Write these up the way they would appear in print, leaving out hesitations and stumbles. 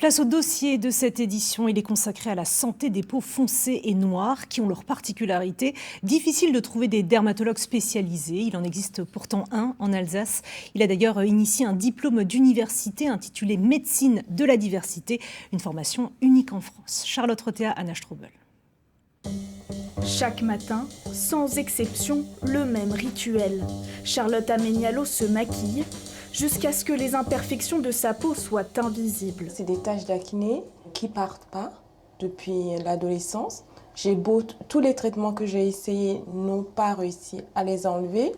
Place au dossier de cette édition. Il est consacré à la santé des peaux foncées et noires qui ont leur particularité. Difficile de trouver des dermatologues spécialisés. Il en existe pourtant un en Alsace. Il a d'ailleurs initié un diplôme d'université intitulé Médecine de la diversité, une formation unique en France. Charlotte Rothea, Anna Strobel. Chaque matin, sans exception, le même rituel. Charlotte Amenialo se maquille jusqu'à ce que les imperfections de sa peau soient invisibles. C'est des taches d'acné qui partent pas depuis l'adolescence. Tous les traitements que j'ai essayés n'ont pas réussi à les enlever.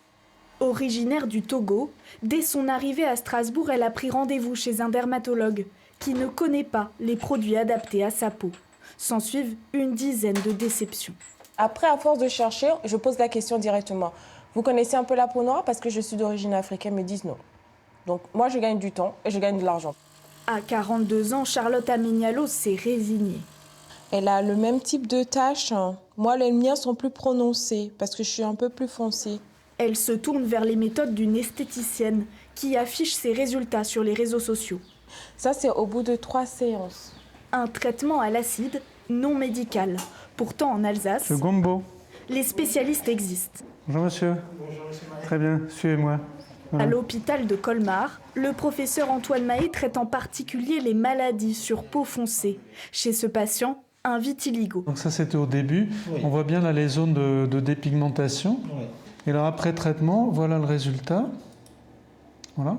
Originaire du Togo, dès son arrivée à Strasbourg, elle a pris rendez-vous chez un dermatologue qui ne connaît pas les produits adaptés à sa peau. S'ensuivent une dizaine de déceptions. Après, à force de chercher, je pose la question directement. Vous connaissez un peu la peau noire? Parce que je suis d'origine africaine, ils me disent non. Donc moi, je gagne du temps et je gagne de l'argent. À 42 ans, Charlotte Amenialo s'est résignée. Elle a le même type de taches. Moi, les miens sont plus prononcés parce que je suis un peu plus foncée. Elle se tourne vers les méthodes d'une esthéticienne qui affiche ses résultats sur les réseaux sociaux. Ça, c'est au bout de 3 séances. Un traitement à l'acide non médical. Pourtant, en Alsace, les spécialistes existent. Bonjour monsieur. Bonjour monsieur. Très bien, suivez-moi. À l'hôpital de Colmar, le professeur Antoine Mahé traite en particulier les maladies sur peau foncée. Chez ce patient, un vitiligo. Donc ça c'était au début. Oui. On voit bien là les zones de dépigmentation. Oui. Et alors après traitement, voilà le résultat. Voilà.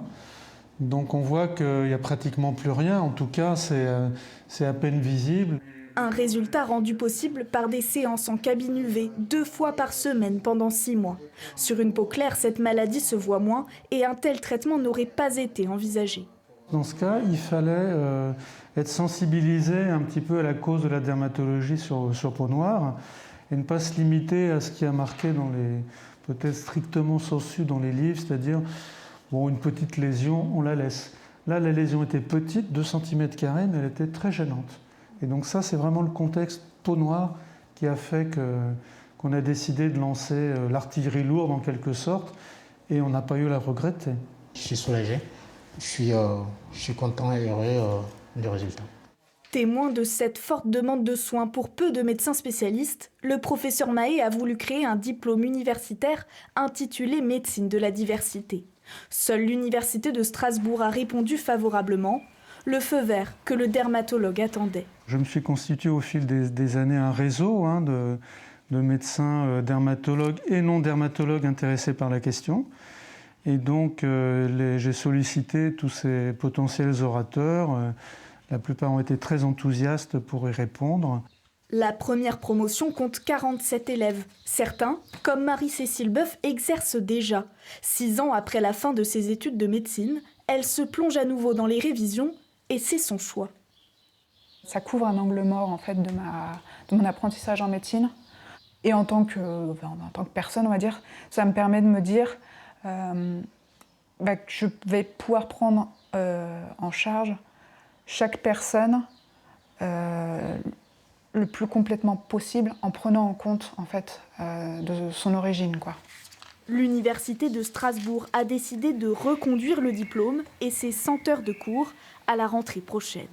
Donc on voit qu'il n'y a pratiquement plus rien. En tout cas, c'est à peine visible. Un résultat rendu possible par des séances en cabine UV 2 fois par semaine pendant 6 mois. Sur une peau claire, cette maladie se voit moins et un tel traitement n'aurait pas été envisagé. Dans ce cas, il fallait être sensibilisé un petit peu à la cause de la dermatologie sur peau noire et ne pas se limiter à ce qui a marqué dans les, peut-être strictement sensu dans les livres, c'est-à-dire bon, une petite lésion, on la laisse. Là, la lésion était petite, 2 cm², mais elle était très gênante. Et donc ça, c'est vraiment le contexte peau noire qui a fait qu'on a décidé de lancer l'artillerie lourde en quelque sorte, et on n'a pas eu à la regretter. Je suis soulagé, je suis content et heureux du résultat. Témoin de cette forte demande de soins pour peu de médecins spécialistes, le professeur Mahé a voulu créer un diplôme universitaire intitulé Médecine de la diversité. Seule l'université de Strasbourg a répondu favorablement, le feu vert que le dermatologue attendait. Je me suis constitué au fil des années un réseau de médecins dermatologues et non dermatologues intéressés par la question. Et donc j'ai sollicité tous ces potentiels orateurs. La plupart ont été très enthousiastes pour y répondre. La première promotion compte 47 élèves. Certains, comme Marie-Cécile Boeuf, exercent déjà. 6 ans après la fin de ses études de médecine, elle se plonge à nouveau dans les révisions et c'est son choix. Ça couvre un angle mort en fait, de mon apprentissage en médecine. Et en tant que personne, on va dire, ça me permet de me dire que je vais pouvoir prendre en charge chaque personne le plus complètement possible en prenant en compte en fait, de son origine, quoi. L'université de Strasbourg a décidé de reconduire le diplôme et ses 100 heures de cours à la rentrée prochaine.